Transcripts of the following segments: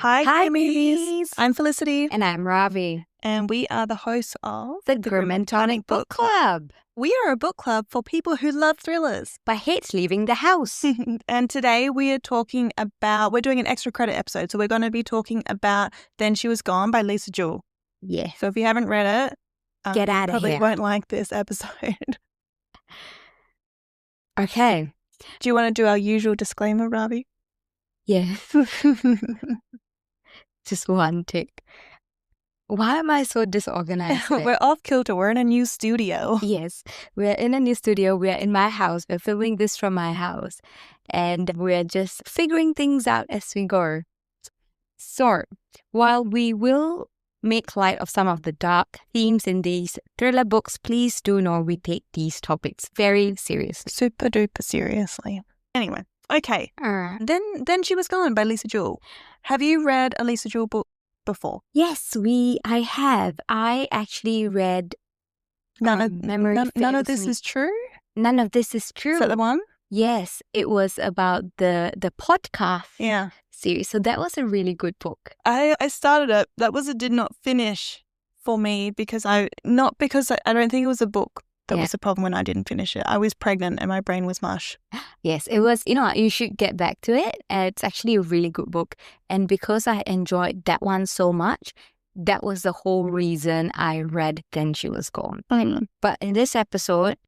Hi, Hi, Grimmies. Grimmies. I'm Felicity, And I'm Ravi, and we are the hosts of the Grim and Tonic Book Club, We are a book club for people who love thrillers. but hates leaving the house. And today we're doing an extra credit episode. So we're going to be talking about Then She Was Gone by Lisa Jewell. Yeah. So if you haven't read it, Get out of probably here. won't like this episode. Okay. Do you want to do our usual disclaimer, Ravi? Yeah. Just one tick. Why am I so disorganized today? We're off kilter. We're in a new studio. Yes, we're in a new studio. We're in my house. We're filming this from my house. And we're just figuring things out as we go. So, while we will make light of some of the dark themes in these thriller books, please do know we take these topics very seriously. Super duper seriously. Anyway, okay. Then She Was Gone by Lisa Jewell. Have you read a Lisa Jewell book before? Yes, I have. I actually read None of this is true? None of This Is True. Is that the one? Yes, it was about the podcast series. So that was a really good book. I started it. It did not finish for me because I don't think it was a book that was the problem when I didn't finish it. I was pregnant and my brain was mush. Yes, it was, you should get back to it. It's actually a really good book. And because I enjoyed that one so much, that was the whole reason I read Then She Was Gone. But in this episode,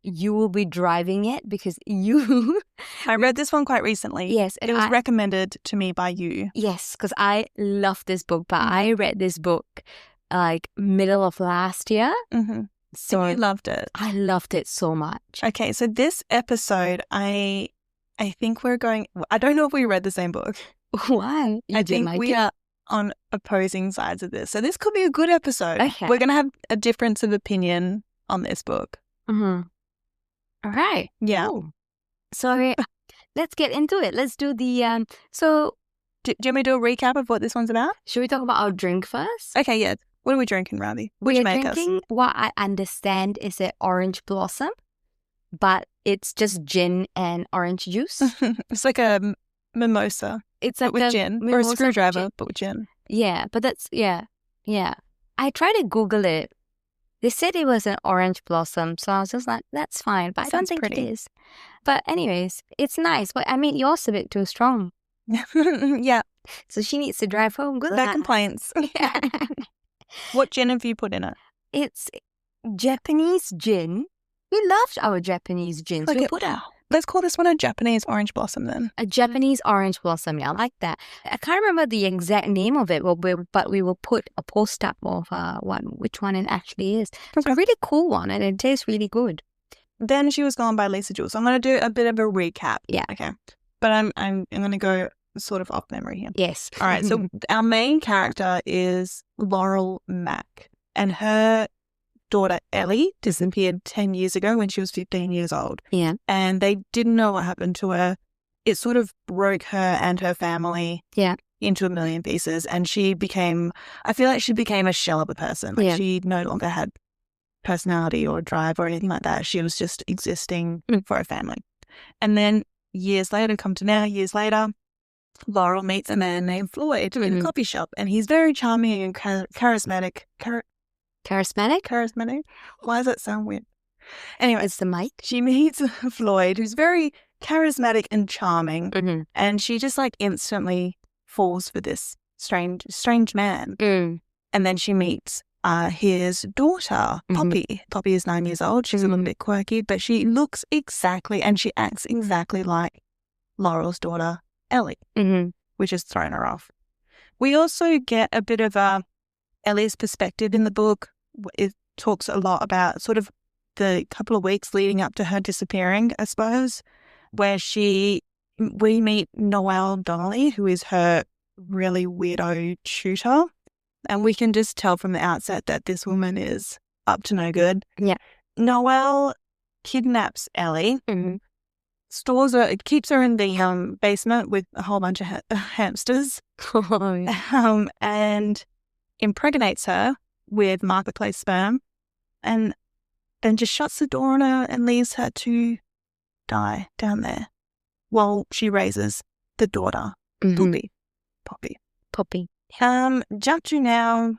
you will be driving it because you... I read this one quite recently. Yes. And it was recommended to me by you. Yes, because I love this book, but I read this book like middle of last year. Mm-hmm. So you loved it. I loved it so much. Okay, so this episode, I think we're going... I don't know if we read the same book. Why? I think we are on opposing sides of this. So this could be a good episode. Okay. We're going to have a difference of opinion on this book. Mm-hmm. All right. Yeah. Cool. So let's get into it. Let's do the... So do you want me to do a recap of what this one's about? Should we talk about our drink first? Okay, yeah. What are we drinking, Ravi? We're drinking what I understand is an orange blossom, but it's just gin and orange juice. It's like a mimosa. It's like with gin. Or a screwdriver, but with gin. Yeah, but that's... Yeah. I tried to Google it. They said it was an orange blossom, so I was just like, that's fine, but I don't think it is. But anyways, it's nice. But I mean, yours a bit too strong. Yeah. So she needs to drive home. Good No luck. complaints. What gin have you put in it? It's Japanese gin. We loved our Japanese gins. Let's call this one a Japanese orange blossom then. A Japanese orange blossom. Yeah, I like that. I can't remember the exact name of it, but we will put a post-up of which one it actually is. It's a really cool one and it tastes really good. Then She Was Gone by Lisa Jewell. So I'm going to do a bit of a recap. Yeah. Okay. But I'm going to go sort of off memory here. Yes. All right. So our main character is Laurel Mack, and her daughter Ellie disappeared 10 years ago when she was 15 years old. Yeah. And they didn't know what happened to her. It sort of broke her and her family into a million pieces. And I feel like she became a shell of a person. Like she no longer had personality or drive or anything like that. She was just existing for her family. And then years later, Laurel meets a man named Floyd in a coffee shop. And he's very charming and charismatic. Charismatic? Why does that sound weird? Anyway, it's the mic. She meets Floyd, who's very charismatic and charming, and she just like instantly falls for this strange man. And then she meets his daughter, Poppy. Poppy is 9 years old. She's a little bit quirky, but she looks exactly and she acts exactly like Laurel's daughter, Ellie, which has thrown her off. We also get a bit of Ellie's perspective in the book. It talks a lot about sort of the couple of weeks leading up to her disappearing, I suppose, where we meet Noelle Donnelly, who is her really weirdo tutor. And we can just tell from the outset that this woman is up to no good. Yeah. Noelle kidnaps Ellie, keeps her in the basement with a whole bunch of hamsters, and impregnates her with marketplace sperm, and then just shuts the door on her and leaves her to die down there while she raises the daughter, Poppy. Poppy. Jump to now.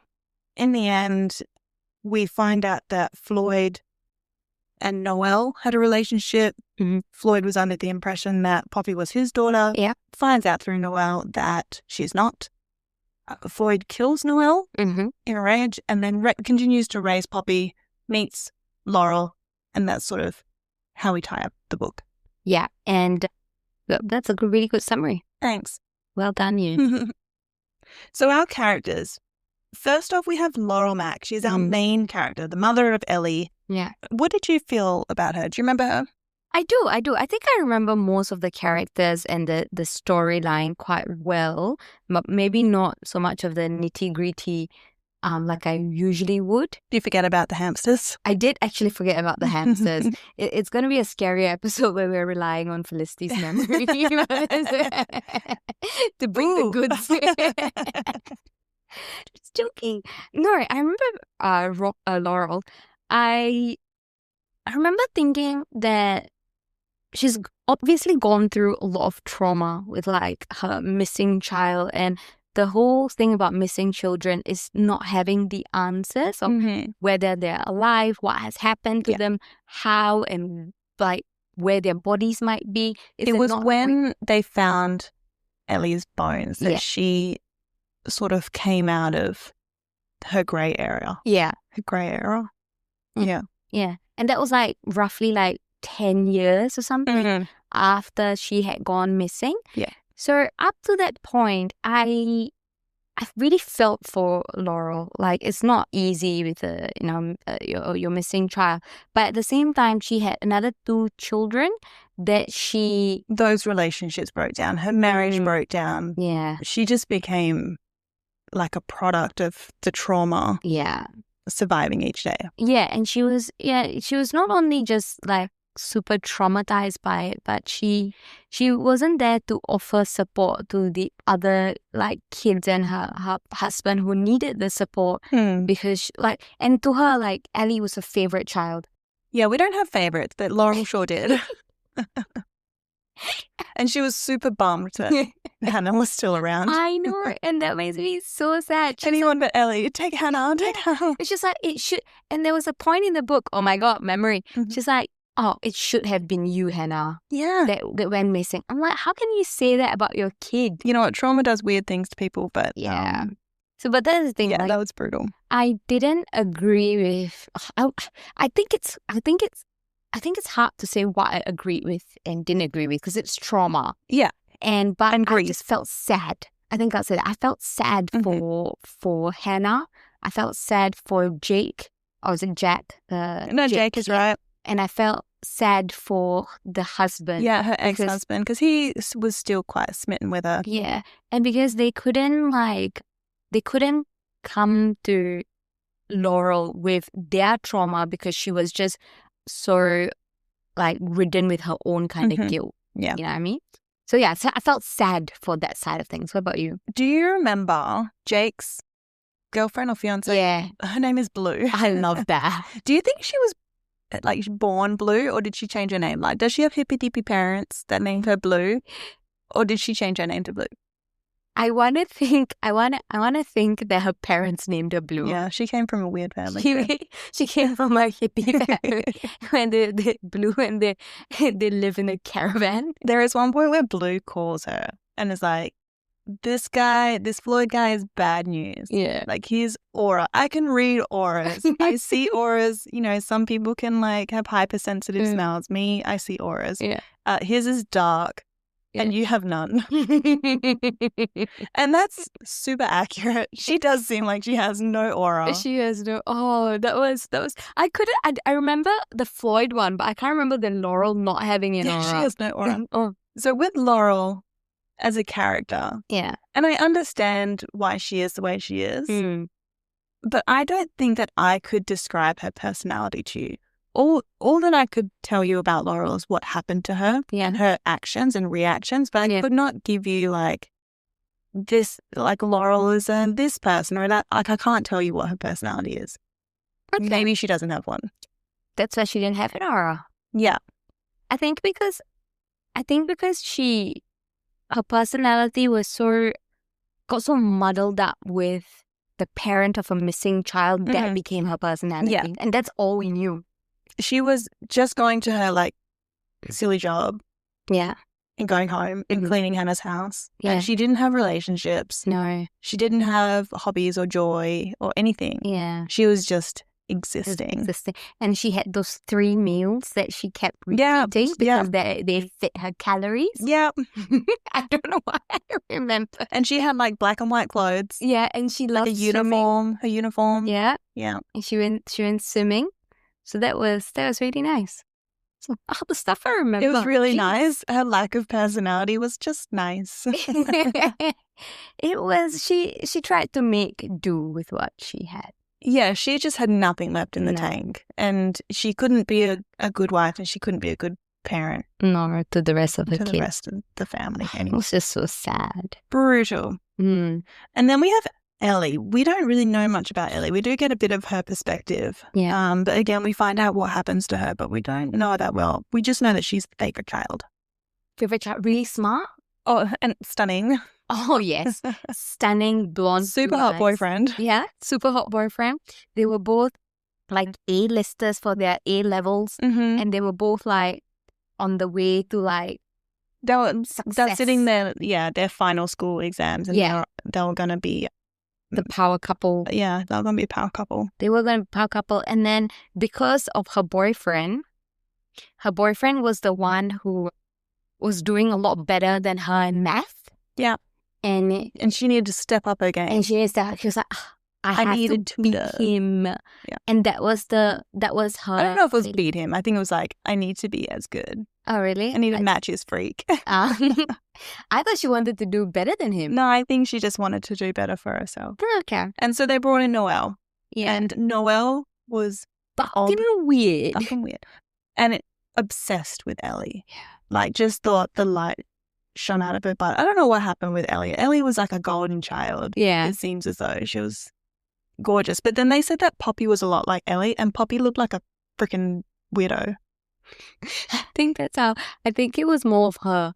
In the end, we find out that Floyd and Noelle had a relationship. Mm-hmm. Floyd was under the impression that Poppy was his daughter. Yeah. Finds out through Noelle that she's not. Floyd kills Noelle Mm-hmm. in a rage and then continues to raise Poppy, meets Laurel, and that's sort of how we tie up the book. Yeah, and that's a really good summary. Thanks. Well done, you. So our characters. First off, we have Laurel Mack. She's our main character, the mother of Ellie. Yeah. What did you feel about her? Do you remember her? I do. I think I remember most of the characters and the storyline quite well, but maybe not so much of the nitty-gritty like I usually would. Do you forget about the hamsters? I did actually forget about the hamsters. It's going to be a scary episode where we're relying on Felicity's memory to bring the goods. Just joking. No, I remember Laurel. I remember thinking that she's obviously gone through a lot of trauma with like her missing child, and the whole thing about missing children is not having the answers of whether they're alive, what has happened to them, how, and like where their bodies might be. It was when they found Ellie's bones that she sort of came out of her grey area. Yeah. Her grey area. Yeah. Yeah. And that was like roughly like 10 years or something after she had gone missing. Yeah. So up to that point, I really felt for Laurel. Like, it's not easy with your missing child, but at the same time, she had another 2 children that those relationships broke down. Her marriage broke down. Yeah, she just became like a product of the trauma. Yeah, surviving each day. Yeah, and she was not only just like super traumatized by it, but she wasn't there to offer support to the other like kids and her husband who needed the support because and to her, like, Ellie was a favorite child. Yeah, we don't have favorites, but Laurel sure did. And she was super bummed that Hannah was still around. I know, and that makes me so sad. Anyone but Ellie, take Hannah, take Hannah. It's just like, it should, and there was a point in the book, oh my God, memory. She's like, oh, it should have been you, Hannah. Yeah. That went missing. I'm like, how can you say that about your kid? You know what? Trauma does weird things to people, but yeah. So, but that's the thing. Yeah, like, that was brutal. I didn't agree with. I think it's hard to say what I agreed with and didn't agree with because it's trauma. Yeah. But I just felt sad. I think I'll say that. I felt sad for Hannah. I felt sad for Jake. Or was it Jack? No, Jake is right. And I felt sad for the husband. Yeah, her ex-husband, because he was still quite smitten with her. Yeah, and because they couldn't come to Laurel with their trauma because she was just so like ridden with her own kind of guilt. Yeah. You know what I mean? So yeah, so I felt sad for that side of things. What about you? Do you remember Jake's girlfriend or fiance? Yeah. Her name is Blue. I love that. Do you think she was like born Blue, or did she change her name? Like, does she have hippy dippy parents that named her Blue, or did she change her name to Blue? I want to think that her parents named her Blue. Yeah, she came from a weird family. She came from a hippie family when they're Blue and they live in a caravan. There is one point where Blue calls her and is like, this Floyd guy is bad news. Yeah. Like, his aura. I can read auras. I see auras. You know, some people can like have hypersensitive smells. Me, I see auras. Yeah. His is dark and you have none. And that's super accurate. She does seem like she has no aura. She has no. Oh, that was. I remember the Floyd one, but I can't remember the Laurel not having an aura. She has no aura. Oh. So with Laurel as a character, yeah, and I understand why she is the way she is, but I don't think that I could describe her personality to you. All that I could tell you about Laurel is what happened to her and her actions and reactions, but I could not give you like this, like Laurel is this person or that. Like, I can't tell you what her personality is. Okay. Maybe she doesn't have one. That's why she didn't have an aura. Yeah, I think because her personality was so got so muddled up with the parent of a missing child that became her personality. Yeah. And that's all we knew. She was just going to her like silly job. Yeah. And going home and cleaning Hannah's house. Yeah. And she didn't have relationships. No. She didn't have hobbies or joy or anything. Yeah. She was just existing. And she had those 3 meals that she kept repeating because they fit her calories. Yeah. I don't know why I remember. And she had like black and white clothes. Yeah, and she loved a uniform. Her uniform. Yeah. Yeah. And she went swimming. So that was really nice. So all the stuff I remember. It was really nice. Her lack of personality was just nice. It was she tried to make do with what she had. Yeah, she just had nothing left in the tank. And she couldn't be a good wife and she couldn't be a good parent. No, to the rest of her kids. To the rest of the family. Anyway. It was just so sad. Brutal. And then we have Ellie. We don't really know much about Ellie. We do get a bit of her perspective. Yeah. But again, we find out what happens to her, but we don't know that well. We just know that she's the favorite child. Favorite child? Really smart? Oh, and stunning. Oh, yes. Stunning, blonde. Super hot boyfriend. Yeah, super hot boyfriend. They were both like A-listers for their A-levels. And they were both like on the way to like they're success. Sitting there, their final school exams. And they were going to be the power couple. Yeah, they were going to be a power couple. They were going to be a power couple. And then because of her boyfriend was the one who was doing a lot better than her in math. Yeah. And she needed to step up her game. And she was like, I needed to beat him. Yeah. And that was her. I don't know if it was beat him. I think it was like, I need to be as good. Oh, really? I need to match his freak. I thought she wanted to do better than him. No, I think she just wanted to do better for herself. Okay. And so they brought in Noelle. Yeah. And Noelle was fucking weird. And obsessed with Ellie. Yeah. Like, just thought the light shone out of her butt. I don't know what happened with Ellie. Ellie was like a golden child. Yeah. It seems as though she was gorgeous. But then they said that Poppy was a lot like Ellie, and Poppy looked like a freaking weirdo. I think it was more of her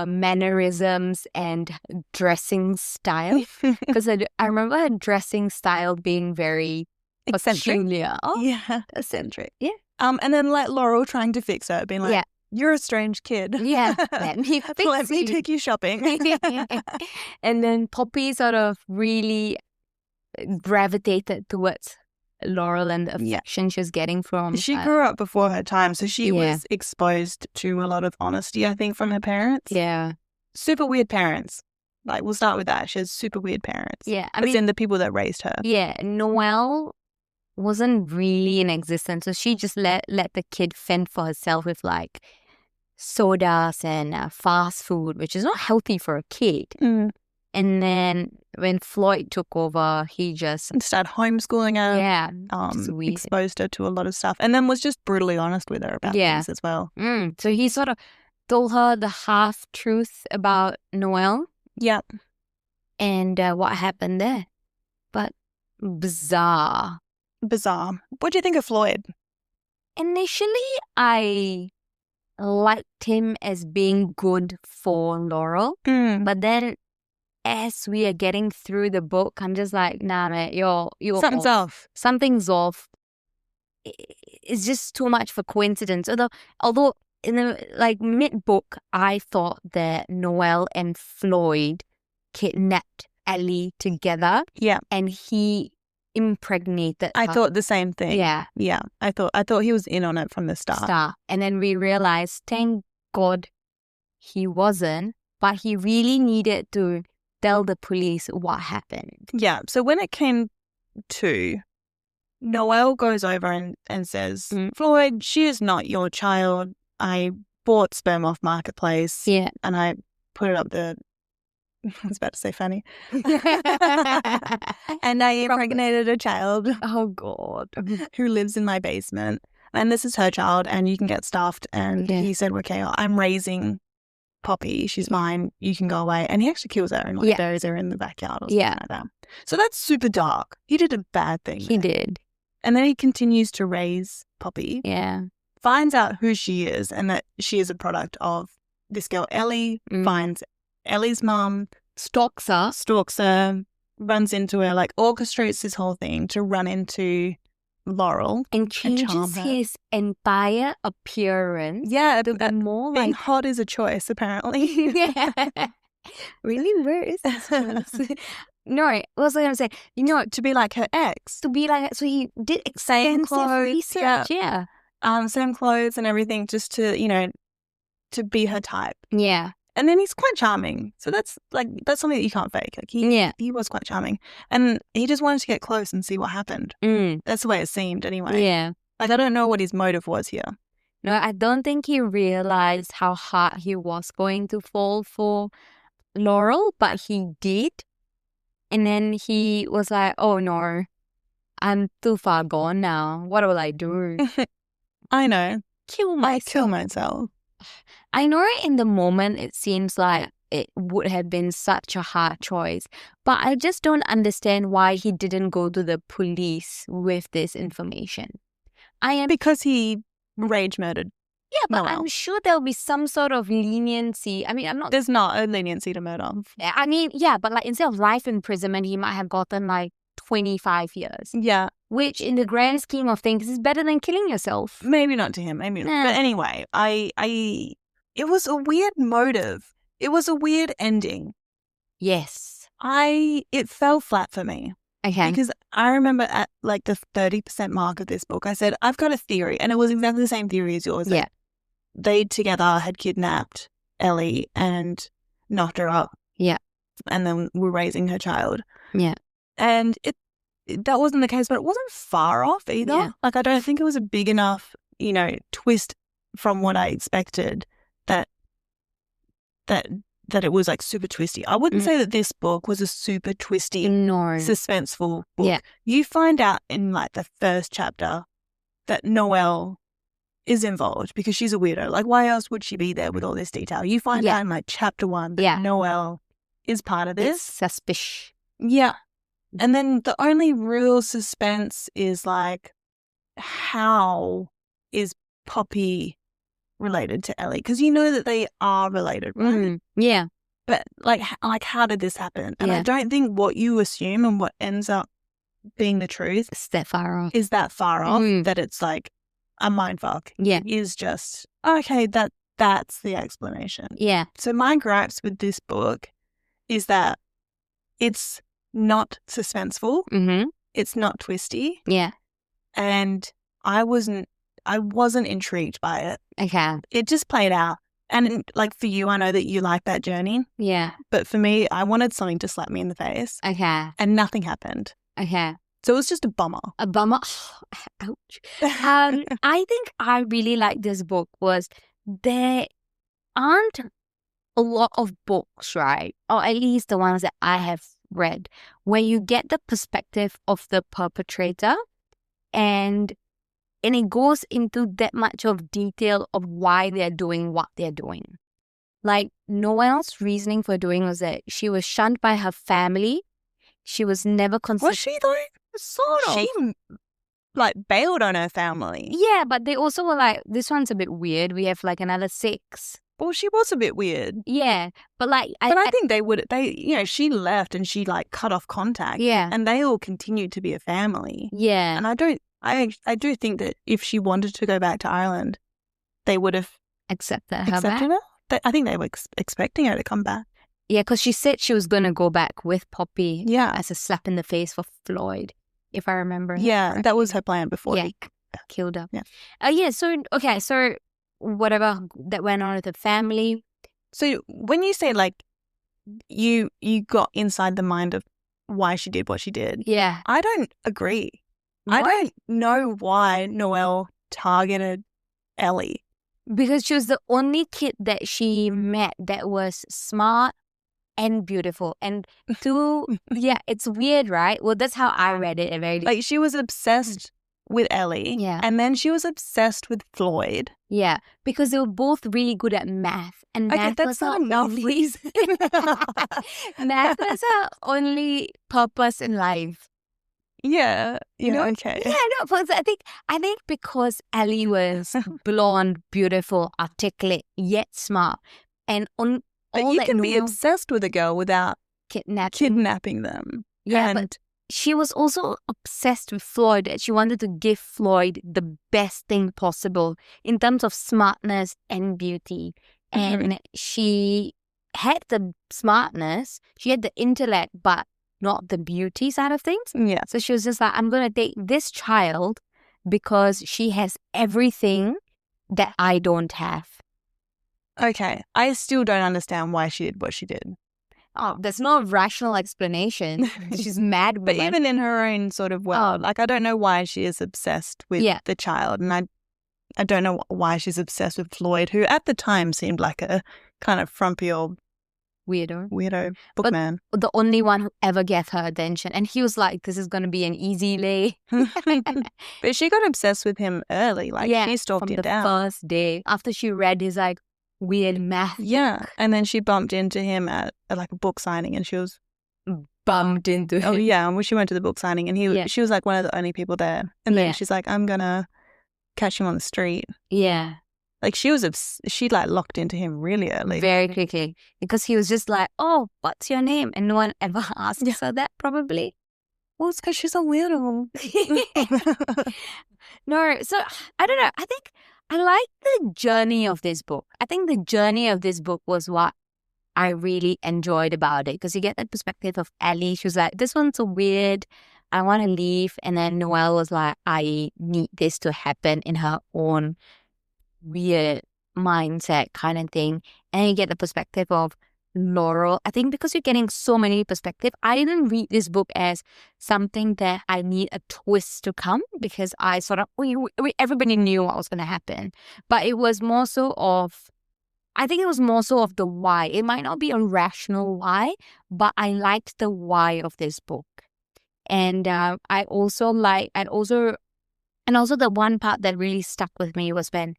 mannerisms and dressing style. Because I remember her dressing style being very eccentric. Peculiar. Oh, yeah. Eccentric. Yeah. And then like Laurel trying to fix her, being like, you're a strange kid. Yeah. Let me take you shopping. And then Poppy sort of really gravitated towards Laurel and the affection she was getting from She grew up before her time, so she was exposed to a lot of honesty, I think, from her parents. Yeah. Super weird parents. Like, we'll start with that. She has super weird parents. Yeah. I mean, the people that raised her. Yeah. Noelle wasn't really in existence, so she just let the kid fend for herself with like sodas and fast food, which is not healthy for a kid. And then when Floyd took over, he just started homeschooling her. Yeah. Exposed her to a lot of stuff. And then was just brutally honest with her about things as well. So he sort of told her the half-truth about Noelle. Yep. And what happened there. But bizarre. What do you think of Floyd? Initially, I liked him as being good for Laurel. But then as we are getting through the book, I'm just like, nah, man, you're something's off. Something's off. It's just too much for coincidence. Although in the like mid-book, I thought that Noelle and Floyd kidnapped Ellie together. Yeah. And he impregnated her. I thought the same thing. Yeah. Yeah. I thought he was in on it from the start. And then we realized, thank God he wasn't, but he really needed to tell the police what happened. Yeah. So when it came to, Noelle goes over and says, Floyd, she is not your child. I bought sperm off Marketplace. Yeah. And I put it up the, I was about to say funny. And I impregnated a child. Oh, God. Who lives in my basement. And this is her child and you can get stuffed. And he said, okay, I'm raising Poppy, she's mine, you can go away. And he actually kills her and buries her in the backyard or something like that. So that's super dark. He did a bad thing. He did. And then he continues to raise Poppy. Yeah. Finds out who she is and that she is a product of this girl, Ellie. Finds Ellie's mum, stalks her, runs into her, like orchestrates this whole thing to run into Laurel and changes his entire appearance. Yeah, to be more being like hot is a choice, apparently. yeah. Really, where is this choice? No, what was I going to say? To be like her ex. To be like, so he did Same clothes, research, yeah. Same clothes and everything, just to, to be her type. Yeah. And then he's quite charming. So that's something that you can't fake. Like he was quite charming. And he just wanted to get close and see what happened. That's the way it seemed anyway. Yeah. Like, I don't know what his motive was here. No, I don't think he realized how hard he was going to fall for Laurel, but he did. And then he was like, oh no, I'm too far gone now. What will I do? I know. Kill myself. I know in the moment it seems like it would have been such a hard choice, but I just don't understand why he didn't go to the police with this information. Because he rage murdered. Yeah, but Noelle. I'm sure there'll be some sort of leniency. I mean, There's not a leniency to murder. I mean, yeah, but like instead of life imprisonment, he might have gotten like 25 years. Yeah. Which in the grand scheme of things is better than killing yourself. Maybe not to him, maybe not. But anyway, it was a weird motive. It was a weird ending. Yes. It fell flat for me. Okay. Because I remember at like the 30% mark of this book, I said, I've got a theory. And it was exactly the same theory as yours. Yeah. They together had kidnapped Ellie and knocked her up. Yeah. And then were raising her child. Yeah. And that wasn't the case, but it wasn't far off either. Yeah. Like, I don't think it was a big enough, twist from what I expected that it was like super twisty. I wouldn't say that this book was a super twisty, suspenseful book. Yeah. You find out in like the first chapter that Noelle is involved because she's a weirdo. Like, why else would she be there with all this detail? You find out in like chapter 1 that Noelle is part of this. It's suspicious. Yeah. And then the only real suspense is like, how is Poppy related to Ellie? Because you know that they are related, right? Yeah. But like how did this happen? And I don't think what you assume and what ends up being the truth is that far off. That it's like a mindfuck. Yeah. It is just, okay, that's the explanation. Yeah. So my gripes with this book is that it's not suspenseful. Mm-hmm. It's not twisty. Yeah. And I wasn't intrigued by it. Okay. It just played out. And like for you, I know that you like that journey. Yeah. But for me, I wanted something to slap me in the face. Okay. And nothing happened. Okay. So it was just a bummer. A bummer? Ouch. I think I really like this book was there aren't a lot of books, right? Or at least the ones that I have read, where you get the perspective of the perpetrator and it goes into that much of detail of why they're doing what they're doing. Like Noelle's reasoning for doing was that she was shunned by her family. She was never considered. Was she though? Sort of. She like bailed on her family. Yeah, but they also were like, this one's a bit weird. We have like another 6. Well, she was a bit weird. Yeah, but like, I think she left and she like cut off contact. Yeah, and they all continued to be a family. Yeah, and I do think that if she wanted to go back to Ireland, they would have accepted her. I think they were expecting her to come back. Yeah, because she said she was going to go back with Poppy. Yeah, as a slap in the face for Floyd, if I remember. Yeah, that was her plan before he killed her. Yeah. So whatever that went on with the family. So when you say like you got inside the mind of why she did what she did, I don't agree. What? I don't know why Noelle targeted Ellie. Because she was the only kid that she met that was smart and beautiful. And it's weird, right? Well, that's how I read it. Like she was obsessed with Ellie. Yeah. And then she was obsessed with Floyd. Yeah. Because they were both really good at math. And math that's not enough reason. Math was her only purpose in life. Yeah. Okay. Yeah, no, but I think because Ellie was blonde, beautiful, articulate, yet smart. And but you can be obsessed with a girl without kidnapping them. Yeah, but she was also obsessed with Floyd, that she wanted to give Floyd the best thing possible in terms of smartness and beauty. And she had the smartness, she had the intellect, but not the beauty side of things. Yeah. So she was just like, I'm going to take this child because she has everything that I don't have. Okay. I still don't understand why she did what she did. Oh, there's no rational explanation. She's mad. But even in her own sort of world, like, I don't know why she is obsessed with the child. And I don't know why she's obsessed with Floyd, who at the time seemed like a kind of frumpy old weirdo bookman. But the only one who ever gave her attention. And he was like, this is going to be an easy lay. But she got obsessed with him early. Like, she stalked him down. From the first day. After she read his, like, weird math. Yeah. And then she bumped into him at like a book signing, and she was bumped into him. Oh, yeah. And she went to the book signing, and she was like one of the only people there. And then she's like, I'm going to catch him on the street. Yeah. Like, she like locked into him really early. Very quickly. Because he was just like, oh, what's your name? And no one ever asked her that, probably. Well, it's because she's a weirdo. No, so I don't know. I think I like the journey of this book. I think the journey of this book was what I really enjoyed about it, because you get the perspective of Ellie. She was like, this one's so weird. I want to leave. And then Noelle was like, I need this to happen in her own weird mindset kind of thing. And you get the perspective of Laurel. I think because you're getting so many perspectives, I didn't read this book as something that I need a twist to come, because I sort of, everybody knew what was going to happen. But it was more so of, I think it was more so of the why. It might not be a rational why, but I liked the why of this book. And and also the one part that really stuck with me was when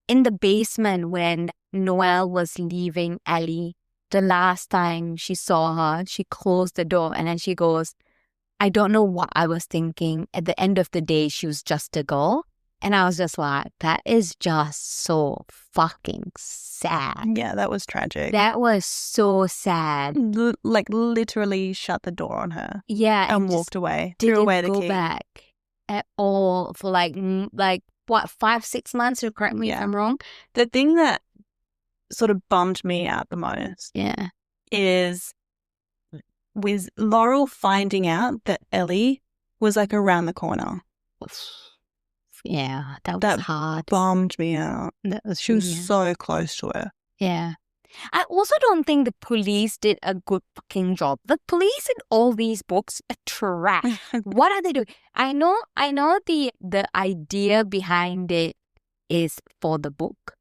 in the basement, when Noelle was leaving Ellie, the last time she saw her, she closed the door and then she goes, I don't know what I was thinking. At the end of the day, she was just a girl. And I was just like, that is just so fucking sad. Yeah, that was tragic. That was so sad. Like, literally shut the door on her. Yeah. And walked away. Threw away the key. Didn't go back at all for like what, 5-6 months? Or correct me if I'm wrong. The thing that sort of bummed me out the most is with Laurel finding out that Ellie was like around the corner. Yeah, that was hard. Bummed me out. She was so close to her. Yeah. I also don't think the police did a good fucking job. The police in all these books are trash. What are they doing? I know the idea behind it is for the book,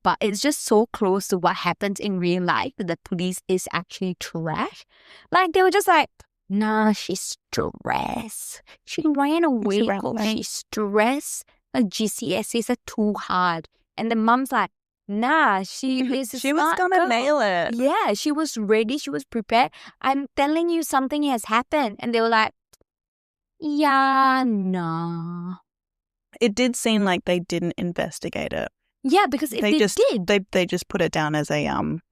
but it's just so close to what happens in real life that the police is actually trash. Like, they were just like, nah, she's stressed. She ran away because she's stressed. Her GCSEs are too hard. And the mom's like, nah, she was gonna nail it. Yeah, she was ready. She was prepared. I'm telling you, something has happened. And they were like, yeah, nah. It did seem like they didn't investigate it. Yeah, because if they did, they just put it down as a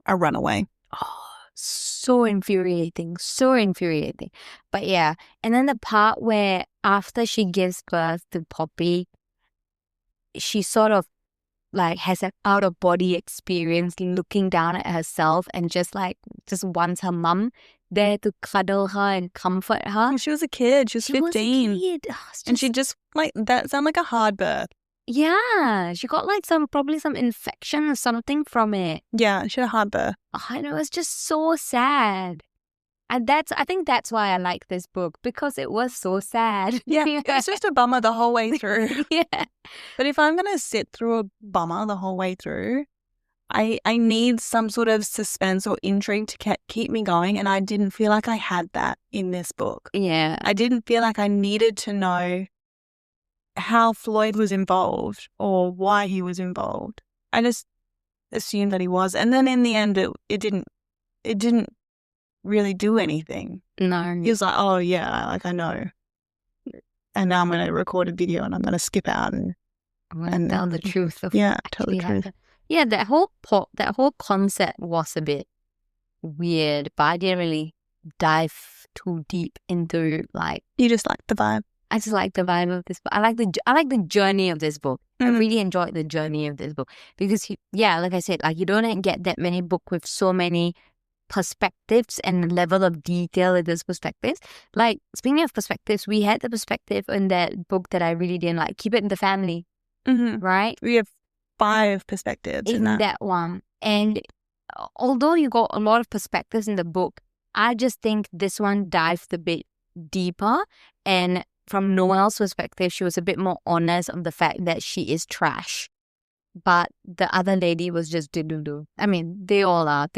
runaway. Oh, so infuriating. But yeah, and then the part where after she gives birth to Poppy, she sort of like has an out-of-body experience, looking down at herself and just wants her mum there to cuddle her and comfort her. She was a kid. She was 15. Was a kid. And she just, like, that sounded like a hard birth. Yeah, she got like probably some infection or something from it. Yeah, she had a hard birth. Oh, I know, it's just so sad. And I think that's why I like this book, because it was so sad. Yeah, it's just a bummer the whole way through. Yeah. But if I'm going to sit through a bummer the whole way through, I need some sort of suspense or intrigue to keep me going, and I didn't feel like I had that in this book. Yeah. I didn't feel like I needed to know how Floyd was involved or why he was involved. I just assumed that he was. And then in the end, it didn't really do anything. No. He was like, oh yeah, like, I know. And now I'm going to record a video and I'm going to skip out and tell the truth of tell the truth. Yeah, that whole concept was a bit weird, but I didn't really dive too deep into like. You just like the vibe. I just like the vibe of this book. I like the journey of this book. I really enjoyed the journey of this book because like I said, like you don't get that many books with so many perspectives and level of detail in those perspectives. Like speaking of perspectives, we had the perspective in that book that I really didn't like. Keep It in the Family, right? We have 5 perspectives in that one. And although you got a lot of perspectives in the book, I just think this one dived a bit deeper. And from Noelle's perspective, she was a bit more honest on the fact that she is trash. But the other lady was just do. I mean, they all are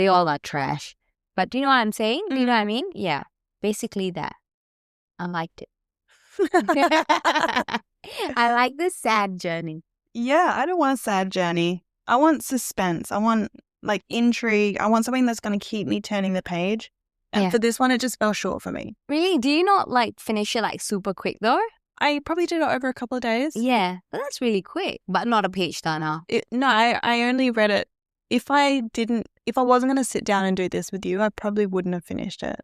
trash. But do you know what I'm saying? Do you know what I mean? Yeah. Basically that. I liked it. I like the sad journey. Yeah, I don't want a sad journey. I want suspense. I want like intrigue. I want something that's going to keep me turning the page. And for this one, it just fell short for me. Really? Do you not like finish it like super quick though? I probably did it over a couple of days. Yeah, well, that's really quick, but not a page turner. No, I only read it. If I wasn't going to sit down and do this with you, I probably wouldn't have finished it.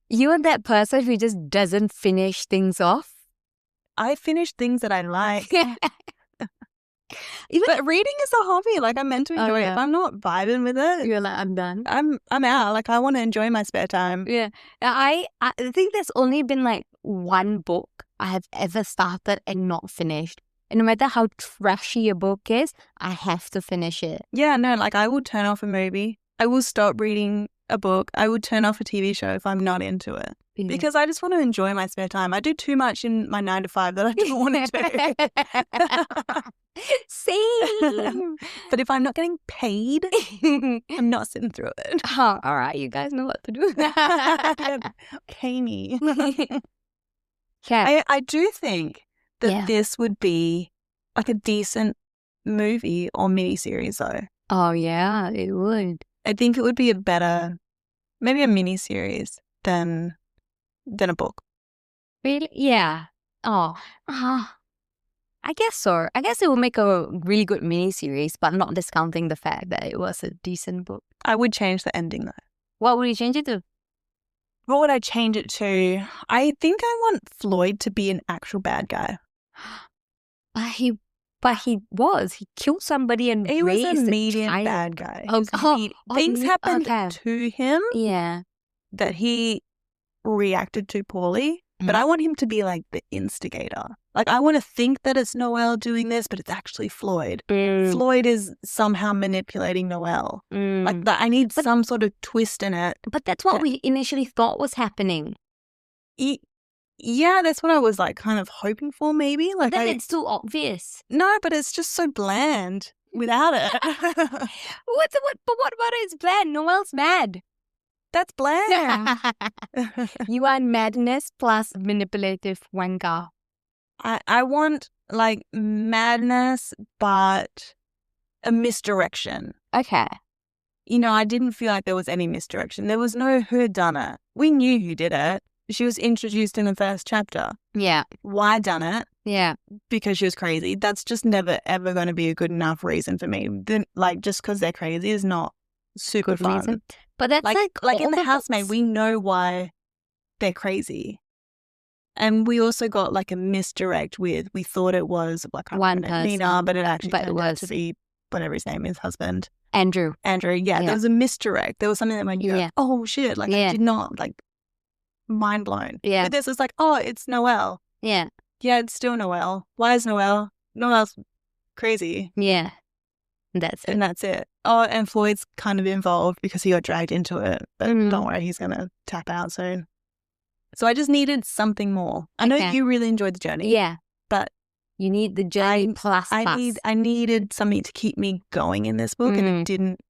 You are that person who just doesn't finish things off? I finish things that I like. But reading is a hobby. Like, I'm meant to enjoy it. If I'm not vibing with it, you're like, I'm done. I'm out. Like, I want to enjoy my spare time. Yeah. I think there's only been like one book I have ever started and not finished. And no matter how trashy a book is, I have to finish it. Yeah, no, like I will turn off a movie. I will stop reading a book. I would turn off a TV show if I'm not into it. Yeah. Because I just want to enjoy my spare time. I do too much in my 9 to 5 that I don't want to do. Same. But if I'm not getting paid, I'm not sitting through it. Oh, all right, you guys know what to do. Pay me. Okay. I do think that this would be like a decent movie or miniseries though. Oh, yeah, it would. I think it would be maybe a miniseries than a book. Really? Yeah. Oh. I guess so. I guess it would make a really good miniseries, but not discounting the fact that it was a decent book. I would change the ending though. What would you change it to? What would I change it to? I think I want Floyd to be an actual bad guy. But he killed somebody and he was a medium bad guy. Things happened to him that he reacted to poorly. But I want him to be like the instigator. Like I want to think that it's Noelle doing this, but it's actually Floyd. Floyd is somehow manipulating Noelle. Like that. I need some sort of twist in it. But that's what we initially thought was happening. Yeah, that's what I was like kind of hoping for maybe. Like then it's too obvious. No, but it's just so bland without it. But what about it? It's bland. Noelle's mad. That's bland. You are madness plus manipulative wanker. I want like madness, but a misdirection. Okay. You know, I didn't feel like there was any misdirection. There was no whodunit. We knew who did it. She was introduced in the first chapter. Yeah. Why done it? Yeah. Because she was crazy. That's just never, ever going to be a good enough reason for me. Like, just because they're crazy is not super good fun. Reason. But that's like in The Housemaid, we know why they're crazy. And we also got like a misdirect with, we thought it was like one person. Nina, but it actually turned out to be whatever his name is, husband. Andrew. Yeah, there was a misdirect. There was something that went, oh shit, like I did not, like, mind blown. Yeah. But this is like, oh, it's Noelle. Yeah. Yeah, it's still Noelle. Why is Noelle? Noelle's crazy. Yeah. That's it. And that's it. Oh, and Floyd's kind of involved because he got dragged into it. But don't worry, he's going to tap out soon. So I just needed something more. I know you really enjoyed the journey. Yeah. But you need the journey plus. I needed something to keep me going in this book, and it didn't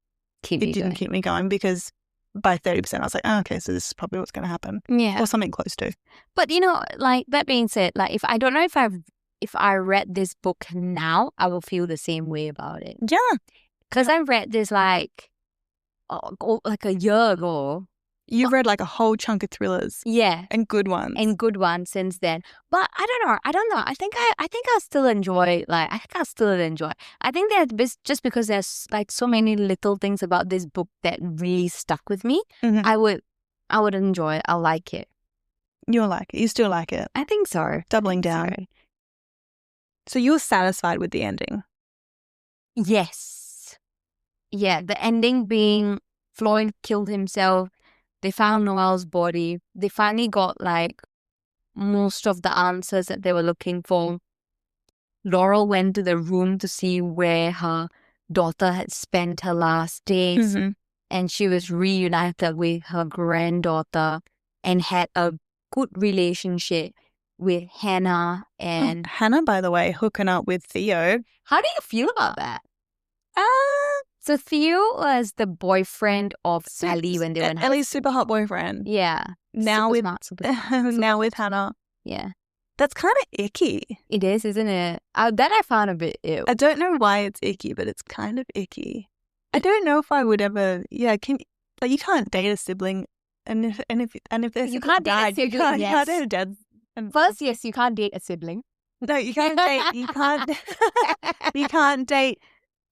keep me going because by 30% I was like, oh, okay, so this is probably what's going to happen. Yeah. Or something close to. But, you know, like that being said, like if I read this book now, I will feel the same way about it. Yeah. Because I read this like a year ago. You've read like a whole chunk of thrillers. Yeah. And good ones. And good ones since then. But I don't know. I think I'll still enjoy, I think that just because there's like so many little things about this book that really stuck with me, I would enjoy it. I'll like it. You'll like it. You still like it. I think so. Doubling down. So you're satisfied with the ending? Yes. Yeah, the ending being Floyd killed himself. They found Noelle's body. They finally got like most of the answers that they were looking for. Laurel went to the room to see where her daughter had spent her last days. And she was reunited with her granddaughter and had a good relationship with Hannah. And Hannah, by the way, hooking up with Theo. How do you feel about that? So Theo was the boyfriend of Ellie when they were in high Ellie's super hot boyfriend. Yeah. Now with Hannah. Yeah. That's kind of icky. It is, isn't it? That I found a bit ew. I don't know why it's icky, but it's kind of icky. I don't know if I would ever. Yeah, you can't date a sibling, and if there's you can't date a sibling. You can't date a dad. First, yes, you can't date a sibling. No, you can't date. You can't. You can't date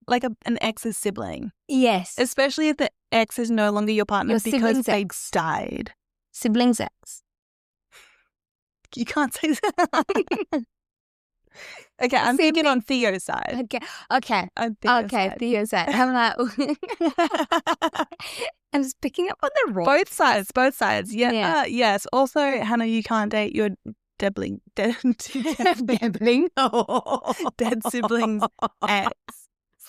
like an ex's sibling. Yes, especially if the ex is no longer your partner because they died. Siblings ex. You can't say that. Okay, I'm thinking on Theo's side. Okay. Theo's side. I'm like, I'm just picking up on the wrong. Both sides. Yeah. Yes. Also, Hannah, you can't date your dead siblings ex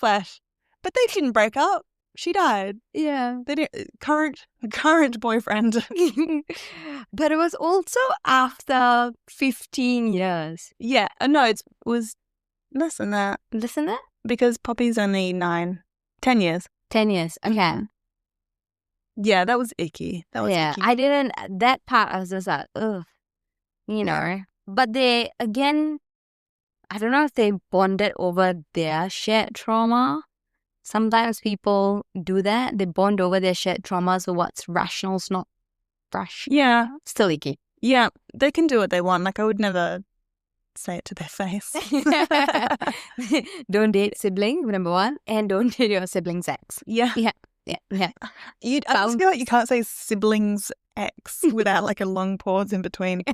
/ but they didn't break up. She died. Yeah. They didn't, current boyfriend. But it was also after 15 years. Yeah. No, it was less than that. Less than that? Because Poppy's only 10 years. 10 years. Okay. Yeah, that was icky. Icky. I didn't, that part I was just like, ugh, you know. But they, again, I don't know if they bonded over their shared trauma. Sometimes people do that. They bond over their shared trauma, so what's rational is not rational. Yeah. Still icky. Yeah, they can do what they want. Like, I would never say it to their face. Don't date sibling, number one, and don't date your sibling's ex. Yeah. I just feel like you can't say siblings ex without like a long pause in between.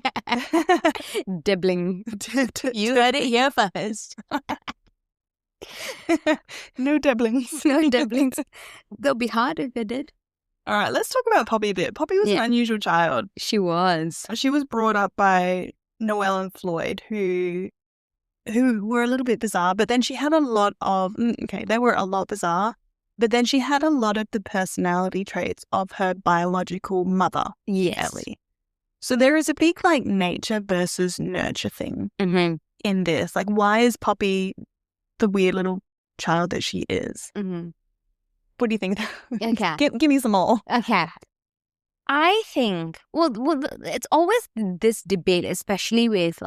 Dibbling. You heard it here first. No dabblings. No dabblings. They'll be hard if they did. All right, let's talk about Poppy a bit. Poppy was an unusual child. She was. She was brought up by Noelle and Floyd, who were a little bit bizarre, but then she had a lot of, they were a lot bizarre, but then she had a lot of the personality traits of her biological mother, Ellie. So there is a big like nature versus nurture thing in this. Like, why is Poppy the weird little child that she is? What do you think? Okay. Give me some more. Okay. I think, well, it's always this debate, especially with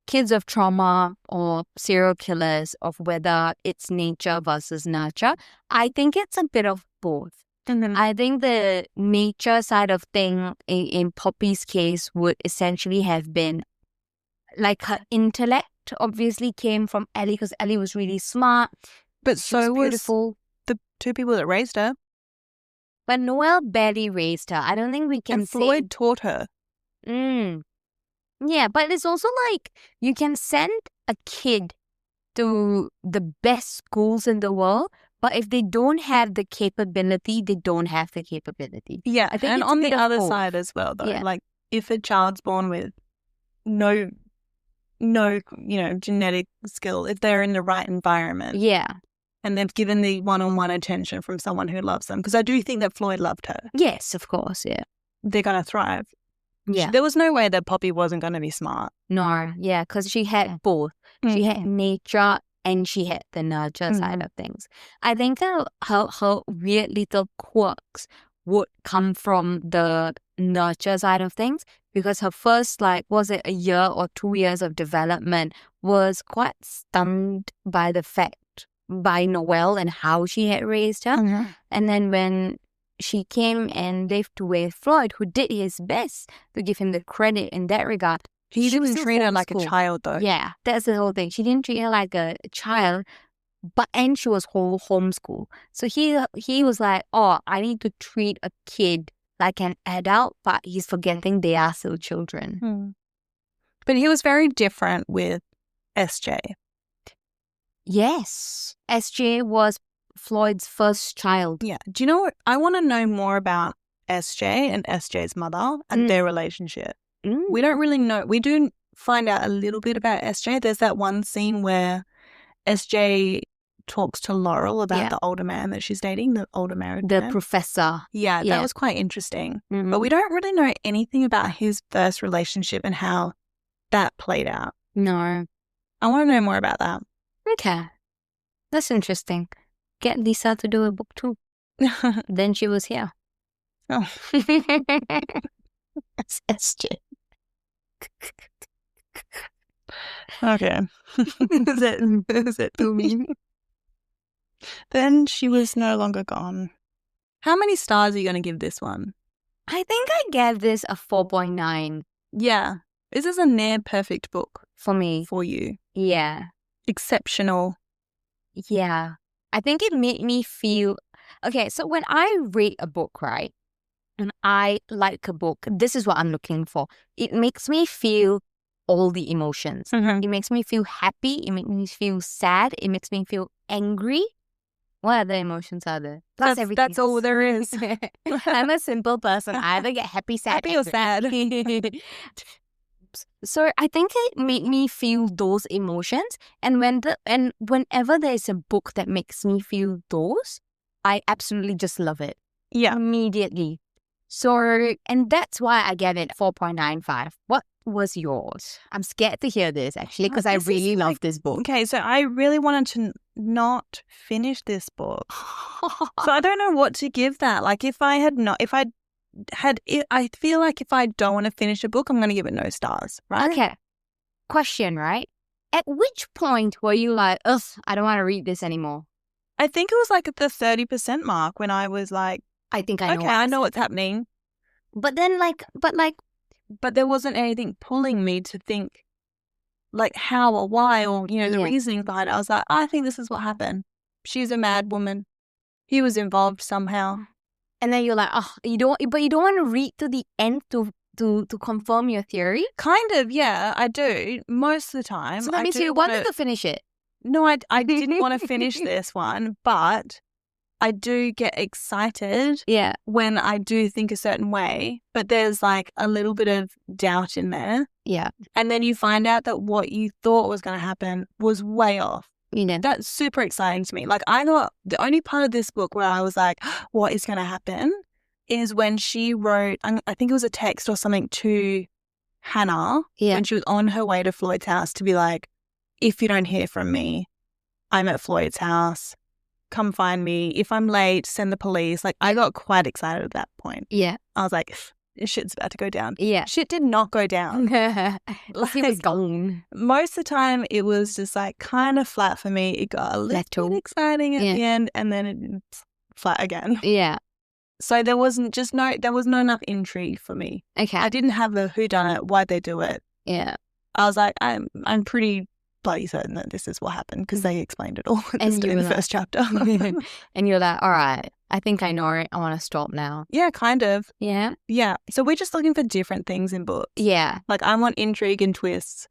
kids of trauma or serial killers, of whether it's nature versus nurture. I think it's a bit of both. I think the nature side of thing in Poppy's case would essentially have been like her intellect obviously came from Ellie because Ellie was really smart. But so was beautiful. The two people that raised her. But Noelle barely raised her. I don't think we can and Floyd taught her. Yeah, but it's also like you can send a kid to the best schools in the world, but if they don't have the capability, they don't have the capability. Yeah, I think and on the other side as well, though, like if a child's born with no, genetic skill, if they're in the right environment. Yeah. And they've given the one-on-one attention from someone who loves them. Because I do think that Floyd loved her. Yes, of course, yeah. They're going to thrive. Yeah. There was no way that Poppy wasn't going to be smart. No, yeah, because she had both. She had nature and she had the nurture side of things. I think her weird little quirks would come from the nurture side of things because her first, was it a year or 2 years of development was quite stunned by the fact by Noelle and how she had raised her. And then when she came and lived with Floyd, who did his best to give him the credit in that regard. He didn't treat her like a child, though. Yeah, that's the whole thing. She didn't treat her like a child, and she was homeschool. So he was like, oh, I need to treat a kid like an adult, but he's forgetting they are still children. But he was very different with SJ. Yes. SJ was Floyd's first child. Yeah. Do you know what? I want to know more about SJ and SJ's mother and their relationship. We don't really know. We do find out a little bit about SJ. There's that one scene where SJ talks to Laurel about the older man that she's dating, the older married man. The professor. Yeah, that was quite interesting. But we don't really know anything about his first relationship and how that played out. No. I want to know more about that. Okay. That's interesting. Get Lisa to do a book too. Then she was here. Oh. That's SJ. Okay. Is it too mean? Then she was no longer gone. How many stars are you going to give this one? I think I gave this a 4.9. Yeah. This is a near perfect book. For me. For you. Yeah. Exceptional. Yeah. I think it made me feel... Okay, so when I read a book, right, and I like a book, this is what I'm looking for. It makes me feel all the emotions. It makes me feel happy. It makes me feel sad. It makes me feel angry. What other emotions are there? Plus everything. That's all there is. I'm a simple person. I either get happy, sad, happy or sad. So I think it made me feel those emotions. And whenever there's a book that makes me feel those, I absolutely just love it. Yeah. Immediately. So, and that's why I gave it 4.95. What was yours? I'm scared to hear this, actually, because I really love this book. Okay, so I really wanted to not finish this book. So I don't know what to give that. Like, I feel like if I don't want to finish a book, I'm going to give it no stars, right? Okay. Question, right? At which point were you like, ugh, I don't want to read this anymore? I think it was like at the 30% mark when I was like, I think I know. Okay, I know what's happening. But then But there wasn't anything pulling me to think like how or why or, the reasoning behind it. I was like, I think this is what happened. She's a mad woman. He was involved somehow. And then you're like, oh, you don't want to read to the end to confirm your theory? Kind of, yeah, I do. Most of the time. So that means you wanted to finish it. No, I didn't want to finish this one, but I do get excited when I do think a certain way, but there's like a little bit of doubt in there. Yeah. And then you find out that what you thought was going to happen was way off. That's super exciting to me. Like, I thought the only part of this book where I was like, what is going to happen is when she wrote, I think it was a text or something to Hannah when she was on her way to Floyd's house to be like, if you don't hear from me, I'm at Floyd's house. Come find me. If I'm late, send the police. Like, I got quite excited at that point. Yeah. I was like, this shit's about to go down. Yeah. Shit did not go down. Like, it was gone. Most of the time, it was just like kind of flat for me. It got a little bit exciting at the end and then it's flat again. Yeah. So there was no enough intrigue for me. Okay. I didn't have the whodunit, why'd they do it. Yeah. I was like, I'm pretty bloody certain that this is what happened because they explained it all in the first chapter. And you're like, all right, I think I know it. I want to stop now. Yeah, kind of. Yeah. Yeah. So we're just looking for different things in books. Yeah. Like, I want intrigue and twists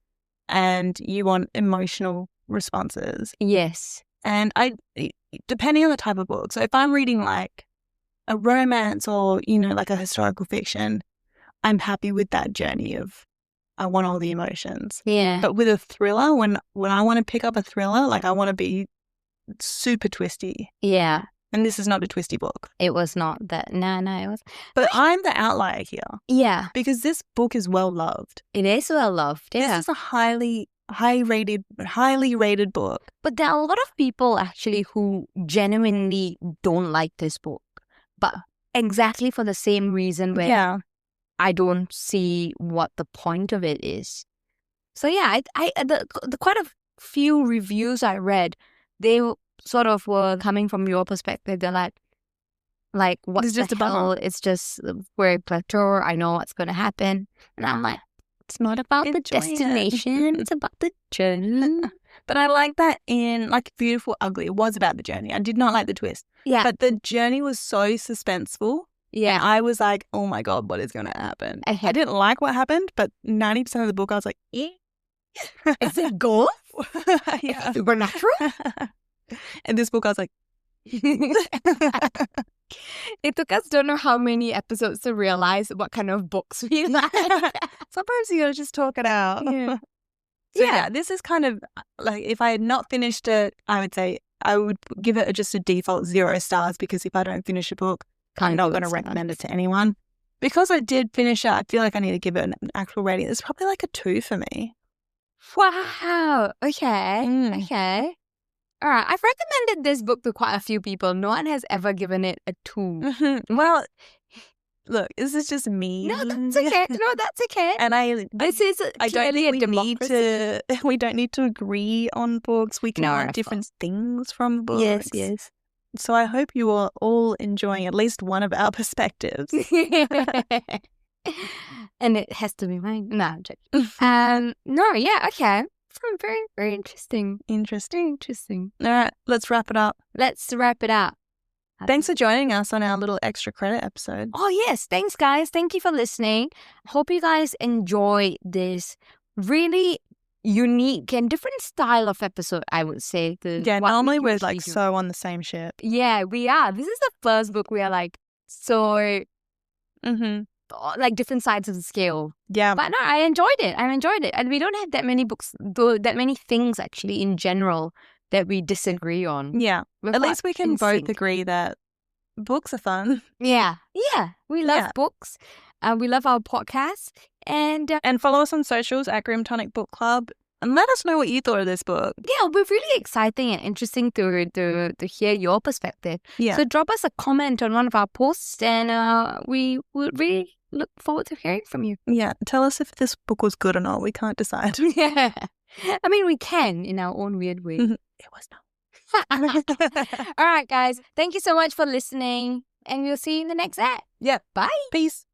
and you want emotional responses. Yes. And depending on the type of book. So if I'm reading like a romance or, like a historical fiction, I'm happy with that journey of I want all the emotions. Yeah. But with a thriller, when I want to pick up a thriller, like I want to be super twisty. Yeah. And this is not a twisty book. It was not that. No, it was. But I'm the outlier here. Yeah. Because this book is well loved. It is well loved. Yeah. This is a highly rated book. But there are a lot of people actually who genuinely don't like this book. But exactly for the same reason where I don't see what the point of it is. So yeah, the quite a few reviews I read, they sort of were coming from your perspective. They're like, Like, what It's just the a bummer. hell? It's just, we're a plateau. I know what's going to happen. And I'm like, it's not about the destination. It's about the journey. But I like that in, like, Beautiful, Ugly. It was about the journey. I did not like the twist. Yeah. But the journey was so suspenseful. Yeah. I was like, oh my God, what is going to happen? I didn't like what happened, but 90% of the book I was like, Is it golf? Yeah. Supernatural? And this book I was like, it took us don't know how many episodes to realize what kind of books we like. sometimes you gotta just talk it out. Yeah. So yeah, this is kind of like, if I had not finished it, I would say I would give it just a default 0 stars, because if I don't finish a book, I'm not going to recommend it to anyone. Because I did finish it, I feel like I need to give it an actual rating. It's probably like a 2 for me. Wow. Okay. Okay. All right. I've recommended this book to quite a few people. No one has ever given it a 2. Mm-hmm. Well, look, this is just me. No, that's okay. No, that's okay. And this is clearly a democracy. We don't need to agree on books. We can want different things from books. Yes, yes. So I hope you are all enjoying at least one of our perspectives. And it has to be mine. No, I'm joking. No, yeah, okay. Very, very interesting. Interesting. All right, let's wrap it up. Thanks for joining us on our little extra credit episode. Oh, yes. Thanks, guys. Thank you for listening. Hope you guys enjoy this really unique and different style of episode, I would say. Normally we're like so on the same ship. Yeah, we are. This is the first book we are like so like different sides of the scale. Yeah. But no, I enjoyed it. And we don't have that many books, that many things actually in general that we disagree on. Yeah. At least we can both agree that books are fun. Yeah. We love books. We love our podcast. And follow us on socials at Grim Tonic Book Club. And let us know what you thought of this book. Yeah, we're really exciting and interesting to hear your perspective. Yeah. So drop us a comment on one of our posts, and we would really look forward to hearing from you. Yeah. Tell us if this book was good or not. We can't decide. Yeah. I mean, we can in our own weird way. It was not. All right, guys. Thank you so much for listening, and we'll see you in the next ad. Yeah. Bye. Peace.